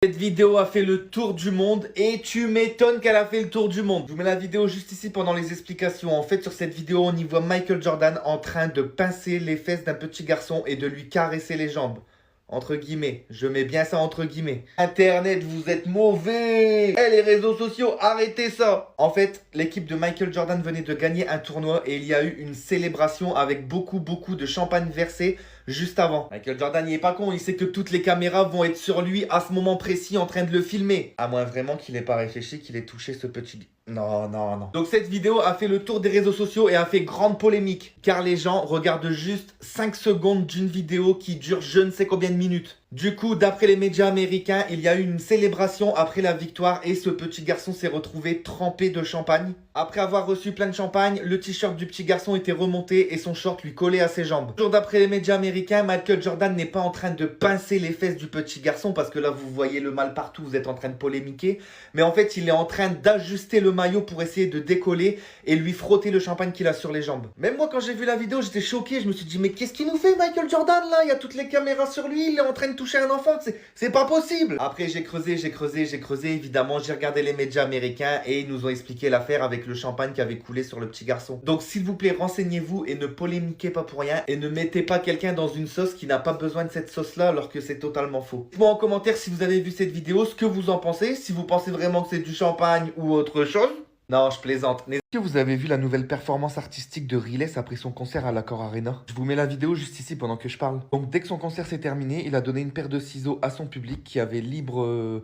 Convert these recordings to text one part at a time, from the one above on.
Cette vidéo a fait le tour du monde et tu m'étonnes qu'elle a fait le tour du monde. Je vous mets la vidéo juste ici pendant les explications. En fait, sur cette vidéo, on y voit Michael Jordan en train de pincer les fesses d'un petit garçon et de lui caresser les jambes. Entre guillemets, je mets bien ça entre guillemets. Internet, vous êtes mauvais. Eh, les réseaux sociaux, arrêtez ça. En fait, l'équipe de Michael Jordan venait de gagner un tournoi et il y a eu une célébration avec beaucoup de champagne versé juste avant. Michael Jordan, il est pas con, il sait que toutes les caméras vont être sur lui à ce moment précis en train de le filmer. À moins vraiment qu'il ait pas réfléchi, qu'il ait touché ce petit... Non. Donc cette vidéo a fait le tour des réseaux sociaux et a fait grande polémique. Car les gens regardent juste 5 secondes d'une vidéo qui dure je ne sais combien de minutes. Du coup, d'après les médias américains, il y a eu une célébration après la victoire et ce petit garçon s'est retrouvé trempé de champagne. Après avoir reçu plein de champagne, le t-shirt du petit garçon était remonté et son short lui collait à ses jambes. Toujours d'après les médias américains, Michael Jordan n'est pas en train de pincer les fesses du petit garçon parce que là vous voyez le mal partout, vous êtes en train de polémiquer. Mais en fait, il est en train d'ajuster le maillot pour essayer de décoller et lui frotter le champagne qu'il a sur les jambes. Même moi quand j'ai vu la vidéo, j'étais choqué, je me suis dit mais qu'est-ce qu'il nous fait Michael Jordan là? Il y a toutes les caméras sur lui, il est en train de toucher un enfant, c'est pas possible. Après j'ai creusé, évidemment j'ai regardé les médias américains et ils nous ont expliqué l'affaire avec le champagne qui avait coulé sur le petit garçon. Donc s'il vous plaît renseignez-vous et ne polémiquez pas pour rien et ne mettez pas quelqu'un dans une sauce qui n'a pas besoin de cette sauce là alors que c'est totalement faux. Dites-moi en commentaire si vous avez vu cette vidéo, ce que vous en pensez, si vous pensez vraiment que c'est du champagne ou autre chose. Non, je plaisante. Est-ce que vous avez vu la nouvelle performance artistique de Riles après son concert à l'Accor Arena? Je vous mets la vidéo juste ici pendant que je parle. Donc dès que son concert s'est terminé, il a donné une paire de ciseaux à son public qui avait libre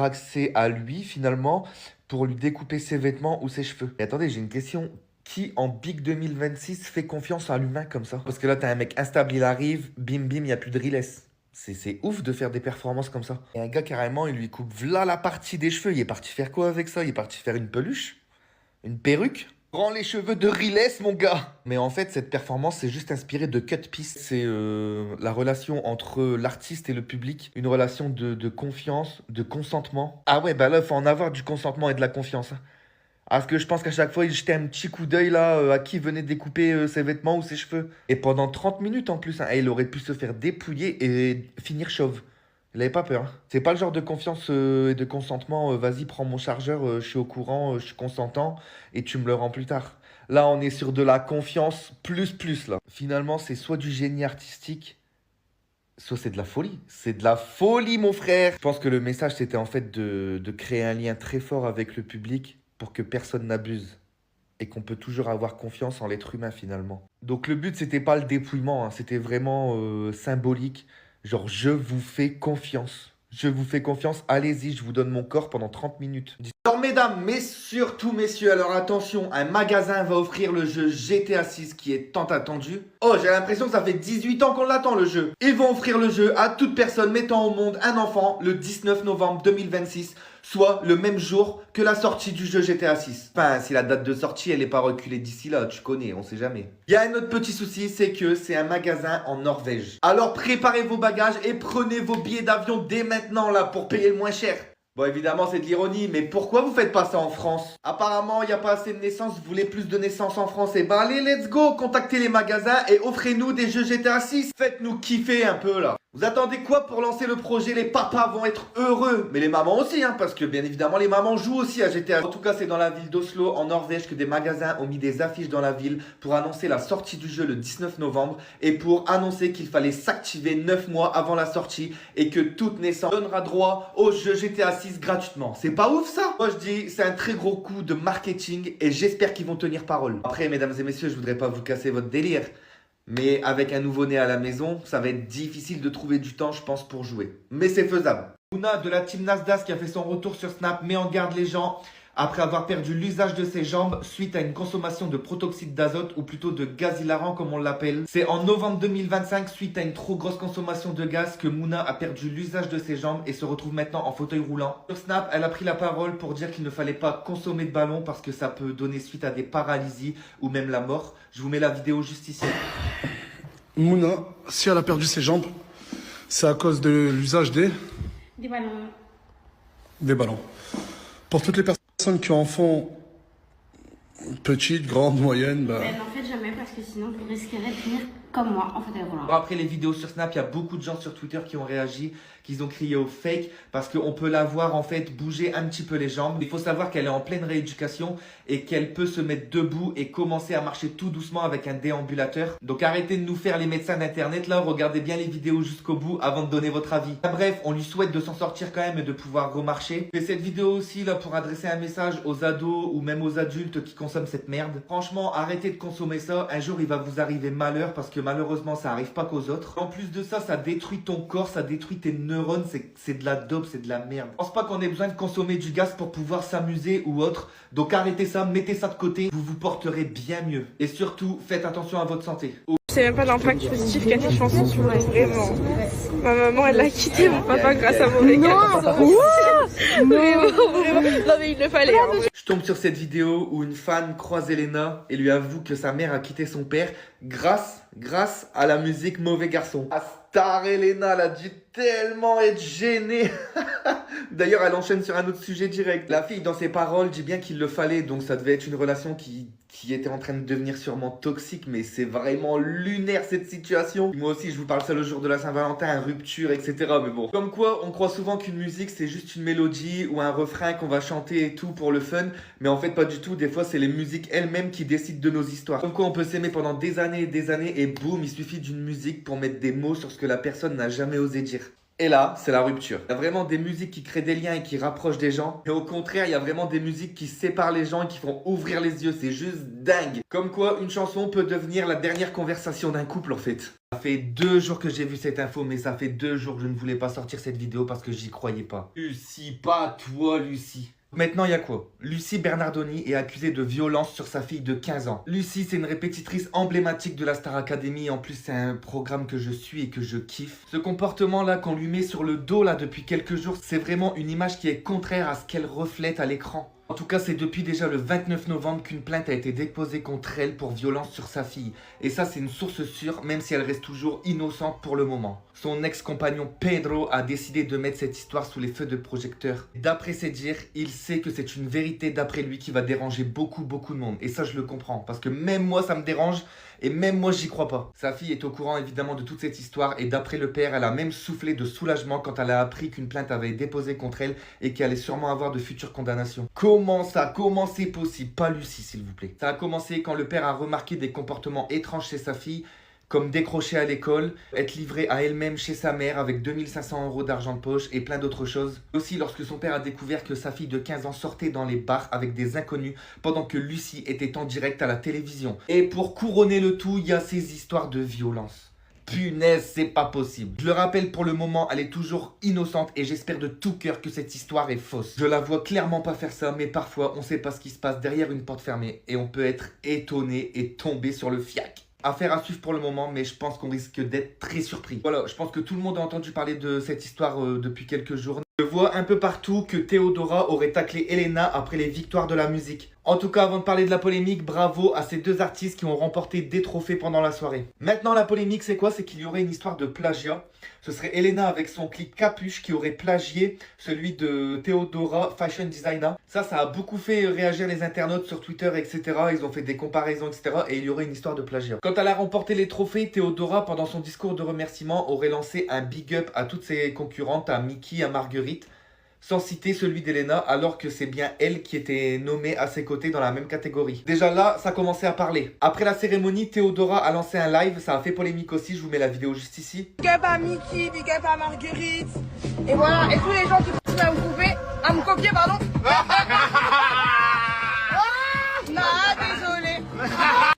accès à lui finalement pour lui découper ses vêtements ou ses cheveux. Et attendez, j'ai une question. Qui en Big 2026 fait confiance à l'humain comme ça? Parce que là, t'as un mec instable, il arrive, bim bim, il n'y a plus de Riles. C'est ouf de faire des performances comme ça. Et un gars, carrément, il lui coupe v'là la partie des cheveux. Il est parti faire quoi avec ça? Il est parti faire une peluche? Une perruque? Prends les cheveux de Riles, mon gars! Mais en fait, cette performance, c'est juste inspiré de Cut Piece. C'est la relation entre l'artiste et le public. Une relation de confiance, de consentement. Ah ouais, bah là, il faut en avoir du consentement et de la confiance. Hein. Parce que je pense qu'à chaque fois, il jetait un petit coup d'œil là à qui venait découper ses vêtements ou ses cheveux. Et pendant 30 minutes en plus, hein, et il aurait pu se faire dépouiller et finir chauve. Il avait pas peur. Hein. C'est pas le genre de confiance et de consentement. Vas-y, prends mon chargeur, je suis au courant, je suis consentant et tu me le rends plus tard. Là, on est sur de la confiance plus là. Finalement, c'est soit du génie artistique, soit c'est de la folie. C'est de la folie, mon frère. Je pense que le message, c'était en fait de créer un lien très fort avec le public pour que personne n'abuse. Et qu'on peut toujours avoir confiance en l'être humain finalement. Donc le but, c'était pas le dépouillement, hein, c'était vraiment symbolique. Genre, je vous fais confiance. Je vous fais confiance, allez-y, je vous donne mon corps pendant 30 minutes. Alors mesdames, mais surtout messieurs, alors attention, un magasin va offrir le jeu GTA 6 qui est tant attendu. Oh, j'ai l'impression que ça fait 18 ans qu'on l'attend le jeu. Ils vont offrir le jeu à toute personne mettant au monde un enfant le 19 novembre 2026. Soit le même jour que la sortie du jeu GTA 6. Enfin, si la date de sortie, elle n'est pas reculée d'ici là, tu connais, on sait jamais. Il y a un autre petit souci, c'est que c'est un magasin en Norvège. Alors préparez vos bagages et prenez vos billets d'avion dès maintenant là pour payer le moins cher. Bon, évidemment, c'est de l'ironie, mais pourquoi vous faites pas ça en France? Apparemment, il n'y a pas assez de naissances, vous voulez plus de naissances en France. Et bah allez, let's go, contactez les magasins et offrez-nous des jeux GTA 6. Faites-nous kiffer un peu là. Vous attendez quoi pour lancer le projet? Les papas vont être heureux, mais les mamans aussi, hein, parce que bien évidemment, les mamans jouent aussi à GTA. En tout cas, c'est dans la ville d'Oslo, en Norvège, que des magasins ont mis des affiches dans la ville pour annoncer la sortie du jeu le 19 novembre et pour annoncer qu'il fallait s'activer 9 mois avant la sortie et que toute naissance donnera droit au jeu GTA 6 gratuitement. C'est pas ouf ça? Moi je dis, c'est un très gros coup de marketing et j'espère qu'ils vont tenir parole. Après, mesdames et messieurs, je voudrais pas vous casser votre délire. Mais avec un nouveau-né à la maison, ça va être difficile de trouver du temps, je pense, pour jouer. Mais c'est faisable. Mouna de la team Nasdaq qui a fait son retour sur Snap met en garde les gens après avoir perdu l'usage de ses jambes suite à une consommation de protoxyde d'azote ou plutôt de gaz hilarant comme on l'appelle. C'est en novembre 2025 suite à une trop grosse consommation de gaz que Mouna a perdu l'usage de ses jambes et se retrouve maintenant en fauteuil roulant. Sur Snap, elle a pris la parole pour dire qu'il ne fallait pas consommer de ballon parce que ça peut donner suite à des paralysies ou même la mort. Je vous mets la vidéo juste ici. Mouna, si elle a perdu ses jambes, c'est à cause de l'usage des ballons. Des ballons. Pour toutes les personnes qui en font petites, grandes, moyennes, bah... Ben, en fait, jamais, parce que sinon, vous risquerez de finir comme moi en fauteuil roulant. Bon, après les vidéos sur Snap, il y a beaucoup de gens sur Twitter qui ont réagi, qui ont crié au fake parce qu'on peut la voir en fait bouger un petit peu les jambes. Il faut savoir qu'elle est en pleine rééducation et qu'elle peut se mettre debout et commencer à marcher tout doucement avec un déambulateur. Donc arrêtez de nous faire les médecins d'internet là, regardez bien les vidéos jusqu'au bout avant de donner votre avis. Bref, on lui souhaite de s'en sortir quand même et de pouvoir remarcher. Je fais cette vidéo aussi là pour adresser un message aux ados ou même aux adultes qui consomment cette merde. Franchement, arrêtez de consommer ça. Un jour il va vous arriver malheur parce que malheureusement ça arrive pas qu'aux autres. En plus de ça, ça détruit ton corps, ça détruit tes neurones, c'est de la dope, c'est de la merde. Je pense pas qu'on ait besoin de consommer du gaz pour pouvoir s'amuser ou autre. Donc arrêtez ça, mettez ça de côté, vous vous porterez bien mieux. Et surtout, faites attention à votre santé. Je sais même pas l'impact positif qu'a cette chanson sur moi, vraiment. Ma maman, elle a quitté mon papa grâce à mon régal. Vraiment. Non mais il le fallait. Hein. Je tombe sur cette vidéo où une fan croise Elena et lui avoue que sa mère a quitté son père grâce à la musique Mauvais Garçon. La star Elena, elle a dû tellement être gênée. D'ailleurs, elle enchaîne sur un autre sujet direct. La fille, dans ses paroles, dit bien qu'il le fallait, donc ça devait être une relation qui était en train de devenir sûrement toxique, mais c'est vraiment lunaire cette situation. Moi aussi, je vous parle ça le jour de la Saint-Valentin, rupture, etc. Mais bon. Comme quoi, on croit souvent qu'une musique, c'est juste une mélodie ou un refrain qu'on va chanter et tout pour le fun, mais en fait, pas du tout. Des fois, c'est les musiques elles-mêmes qui décident de nos histoires. Comme quoi, on peut s'aimer pendant des années et boum, il suffit d'une musique pour mettre des mots sur ce que la personne n'a jamais osé dire. Et là, c'est la rupture. Il y a vraiment des musiques qui créent des liens et qui rapprochent des gens. Et au contraire, il y a vraiment des musiques qui séparent les gens et qui font ouvrir les yeux. C'est juste dingue. Comme quoi, une chanson peut devenir la dernière conversation d'un couple en fait. Ça fait 2 jours que j'ai vu cette info, mais ça fait 2 jours que je ne voulais pas sortir cette vidéo parce que j'y croyais pas. Lucie, pas toi Lucie. Maintenant, il y a quoi? Lucie Bernardoni est accusée de violence sur sa fille de 15 ans. Lucie, c'est une répétitrice emblématique de la Star Academy. En plus, c'est un programme que je suis et que je kiffe. Ce comportement-là qu'on lui met sur le dos là depuis quelques jours, c'est vraiment une image qui est contraire à ce qu'elle reflète à l'écran. En tout cas, c'est depuis déjà le 29 novembre qu'une plainte a été déposée contre elle pour violence sur sa fille. Et ça, c'est une source sûre, même si elle reste toujours innocente pour le moment. Son ex-compagnon Pedro a décidé de mettre cette histoire sous les feux de projecteur. D'après ses dires, il sait que c'est une vérité d'après lui qui va déranger beaucoup de monde. Et ça, je le comprends, parce que même moi, ça me dérange. Et même moi, j'y crois pas. Sa fille est au courant évidemment de toute cette histoire et d'après le père, elle a même soufflé de soulagement quand elle a appris qu'une plainte avait été déposée contre elle et qu'elle allait sûrement avoir de futures condamnations. Comment c'est possible? Pas Lucie, s'il vous plaît. Ça a commencé quand le père a remarqué des comportements étranges chez sa fille, comme décrocher à l'école, être livrée à elle-même chez sa mère avec 2500 € d'argent de poche et plein d'autres choses. Aussi lorsque son père a découvert que sa fille de 15 ans sortait dans les bars avec des inconnus pendant que Lucie était en direct à la télévision. Et pour couronner le tout, il y a ces histoires de violence. Punaise, c'est pas possible. Je le rappelle, pour le moment, elle est toujours innocente et j'espère de tout cœur que cette histoire est fausse. Je la vois clairement pas faire ça, mais parfois on sait pas ce qui se passe derrière une porte fermée et on peut être étonné et tomber sur le fiac. Affaire à suivre pour le moment, mais je pense qu'on risque d'être très surpris. Voilà, je pense que tout le monde a entendu parler de cette histoire depuis quelques jours. Je vois un peu partout que Theodora aurait taclé Elena après les victoires de la musique. En tout cas, avant de parler de la polémique, bravo à ces 2 artistes qui ont remporté des trophées pendant la soirée. Maintenant, la polémique, c'est quoi? C'est qu'il y aurait une histoire de plagiat. Ce serait Elena avec son clip Capuche qui aurait plagié celui de Theodora, fashion designer. Ça a beaucoup fait réagir les internautes sur Twitter, etc. Ils ont fait des comparaisons, etc. Et il y aurait une histoire de plagiat. Quand elle a remporté les trophées, Theodora, pendant son discours de remerciement, aurait lancé un big up à toutes ses concurrentes, à Mickey, à Marguerite, sans citer celui d'Elena, alors que c'est bien elle qui était nommée à ses côtés dans la même catégorie. Déjà là, ça commençait à parler. Après la cérémonie, Theodora a lancé un live, ça a fait polémique aussi, je vous mets la vidéo juste ici. Big up à Mickey, big up à Marguerite. Et voilà, et tous les gens qui continuent à me copier, pardon. Désolé.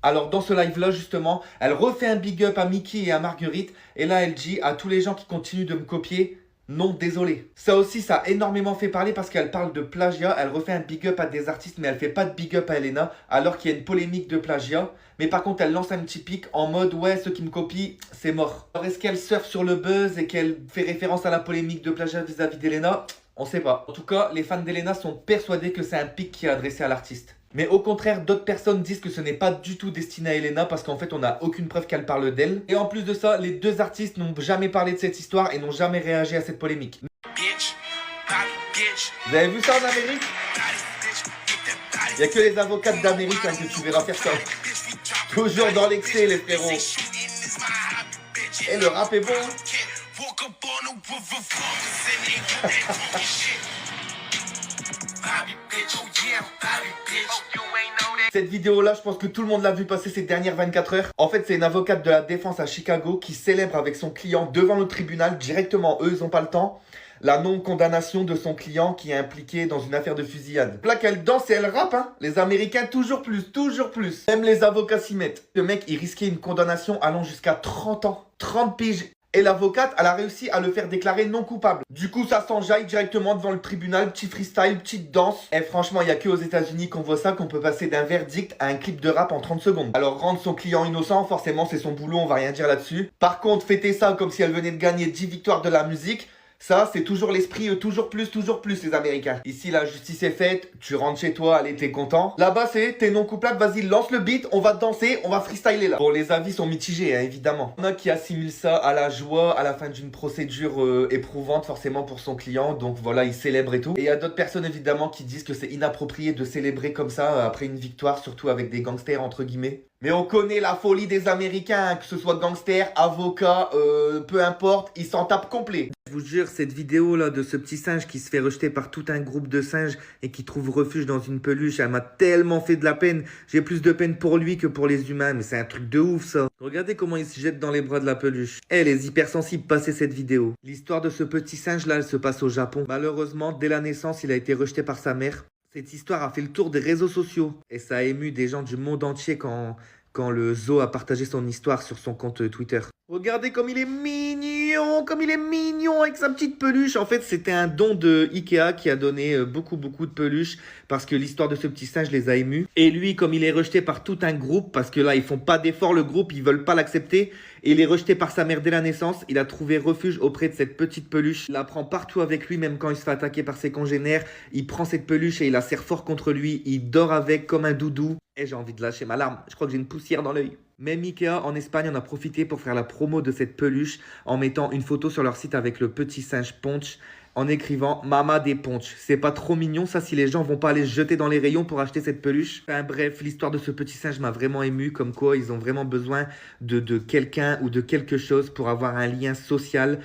Alors dans ce live là justement, elle refait un big up à Mickey et à Marguerite. Et là elle dit à tous les gens qui continuent de me copier, non désolé. Ça aussi ça a énormément fait parler parce qu'elle parle de plagiat. Elle refait un big up à des artistes mais elle fait pas de big up à Elena, alors qu'il y a une polémique de plagiat. Mais par contre elle lance un petit pic en mode ouais, ceux qui me copient c'est mort. Alors est-ce qu'elle surfe sur le buzz et qu'elle fait référence à la polémique de plagiat vis-à-vis d'Elena? On sait pas. En tout cas, les fans d'Elena sont persuadés que c'est un pic qui est adressé à l'artiste. Mais au contraire, d'autres personnes disent que ce n'est pas du tout destiné à Elena parce qu'en fait, on n'a aucune preuve qu'elle parle d'elle. Et en plus de ça, les 2 artistes n'ont jamais parlé de cette histoire et n'ont jamais réagi à cette polémique. Vous avez vu ça en Amérique? Il n'y a que les avocats d'Amérique que tu verras faire ça. Toujours dans l'excès, les frérots. Et le rap est bon. Cette vidéo-là, je pense que tout le monde l'a vu passer ces dernières 24 heures. En fait, c'est une avocate de la défense à Chicago qui célèbre avec son client devant le tribunal directement. Eux, ils n'ont pas le temps. La non-condamnation de son client qui est impliqué dans une affaire de fusillade. Là qu'elle danse et elle rappe, hein. Les Américains, toujours plus, toujours plus. Même les avocats s'y mettent. Le mec, il risquait une condamnation allant jusqu'à 30 ans. 30 piges. Et l'avocate, elle a réussi à le faire déclarer non coupable. Du coup, ça s'enjaille directement devant le tribunal. Petit freestyle, petite danse. Et franchement, il n'y a que aux États-Unis qu'on voit ça, qu'on peut passer d'un verdict à un clip de rap en 30 secondes. Alors, rendre son client innocent, forcément, c'est son boulot, on va rien dire là-dessus. Par contre, fêter ça comme si elle venait de gagner 10 victoires de la musique, ça, c'est toujours l'esprit, toujours plus, les Américains. Ici, la justice est faite, tu rentres chez toi, allez, t'es content. Là-bas, c'est, t'es non coupable, vas-y, lance le beat, on va danser, on va freestyler là. Bon, les avis sont mitigés, hein, évidemment. Il y en a qui assimilent ça à la joie, à la fin d'une procédure éprouvante, forcément, pour son client. Donc voilà, il célèbre et tout. Et il y a d'autres personnes, évidemment, qui disent que c'est inapproprié de célébrer comme ça, après une victoire, surtout avec des gangsters, entre guillemets. Mais on connaît la folie des Américains, hein, que ce soit gangsters, avocats, peu importe, ils s'en tapent complet. Je vous jure, cette vidéo là de ce petit singe qui se fait rejeter par tout un groupe de singes et qui trouve refuge dans une peluche, elle m'a tellement fait de la peine. J'ai plus de peine pour lui que pour les humains, mais c'est un truc de ouf ça. Regardez comment il se jette dans les bras de la peluche. Les hypersensibles, passez cette vidéo. L'histoire de ce petit singe là, elle se passe au Japon. Malheureusement, dès la naissance, il a été rejeté par sa mère. Cette histoire a fait le tour des réseaux sociaux et ça a ému des gens du monde entier quand le zoo a partagé son histoire sur son compte Twitter. Regardez comme il est mignon avec sa petite peluche. En fait, c'était un don de Ikea qui a donné beaucoup de peluches parce que l'histoire de ce petit singe les a émus. Et lui, comme il est rejeté par tout un groupe, parce que là, ils font pas d'effort, le groupe, ils veulent pas l'accepter. Et il est rejeté par sa mère dès la naissance. Il a trouvé refuge auprès de cette petite peluche. Il la prend partout avec lui, même quand il se fait attaquer par ses congénères. Il prend cette peluche et il la serre fort contre lui. Il dort avec comme un doudou. Et j'ai envie de lâcher ma larme. Je crois que j'ai une poussière dans l'œil. Même Ikea en Espagne en a profité pour faire la promo de cette peluche en mettant une photo sur leur site avec le petit singe Ponch en écrivant « Mama des Ponch ». C'est pas trop mignon ça si les gens vont pas aller se jeter dans les rayons pour acheter cette peluche. Enfin bref, l'histoire de ce petit singe m'a vraiment ému, comme quoi ils ont vraiment besoin de quelqu'un ou de quelque chose pour avoir un lien social,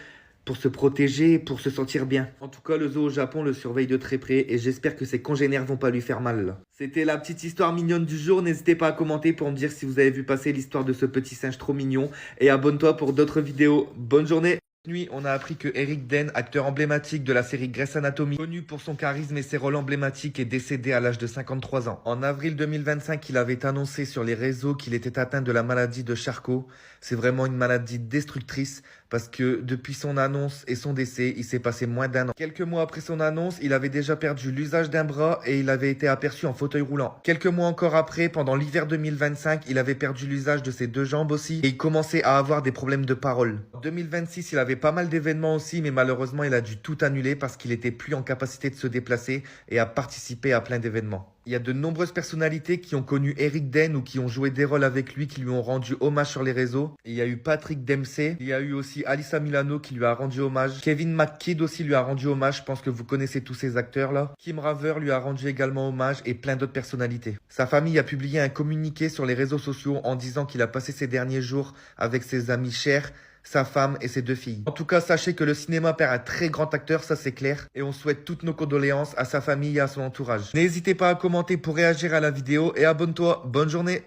pour se protéger, pour se sentir bien. En tout cas, le zoo au Japon le surveille de très près et j'espère que ses congénères vont pas lui faire mal là. C'était la petite histoire mignonne du jour. N'hésitez pas à commenter pour me dire si vous avez vu passer l'histoire de ce petit singe trop mignon. Et abonne-toi pour d'autres vidéos. Bonne journée! Cette nuit, on a appris que Eric Den, acteur emblématique de la série Grey's Anatomy, connu pour son charisme et ses rôles emblématiques, est décédé à l'âge de 53 ans. En avril 2025, il avait annoncé sur les réseaux qu'il était atteint de la maladie de Charcot. C'est vraiment une maladie destructrice parce que depuis son annonce et son décès, il s'est passé moins d'un an. Quelques mois après son annonce, il avait déjà perdu l'usage d'un bras et il avait été aperçu en fauteuil roulant. Quelques mois encore après, pendant l'hiver 2025, il avait perdu l'usage de ses deux jambes aussi et il commençait à avoir des problèmes de parole. En 2026, il avait pas mal d'événements aussi, mais malheureusement, il a dû tout annuler parce qu'il était plus en capacité de se déplacer et à participer à plein d'événements. Il y a de nombreuses personnalités qui ont connu Eric Den ou qui ont joué des rôles avec lui, qui lui ont rendu hommage sur les réseaux. Il y a eu Patrick Dempsey, il y a eu aussi Alyssa Milano qui lui a rendu hommage. Kevin McKidd aussi lui a rendu hommage, je pense que vous connaissez tous ces acteurs là. Kim Raver lui a rendu également hommage et plein d'autres personnalités. Sa famille a publié un communiqué sur les réseaux sociaux en disant qu'il a passé ses derniers jours avec ses amis chers, sa femme et ses deux filles. En tout cas, sachez que le cinéma perd un très grand acteur, ça c'est clair. Et on souhaite toutes nos condoléances à sa famille et à son entourage. N'hésitez pas à commenter pour réagir à la vidéo et abonne-toi. Bonne journée!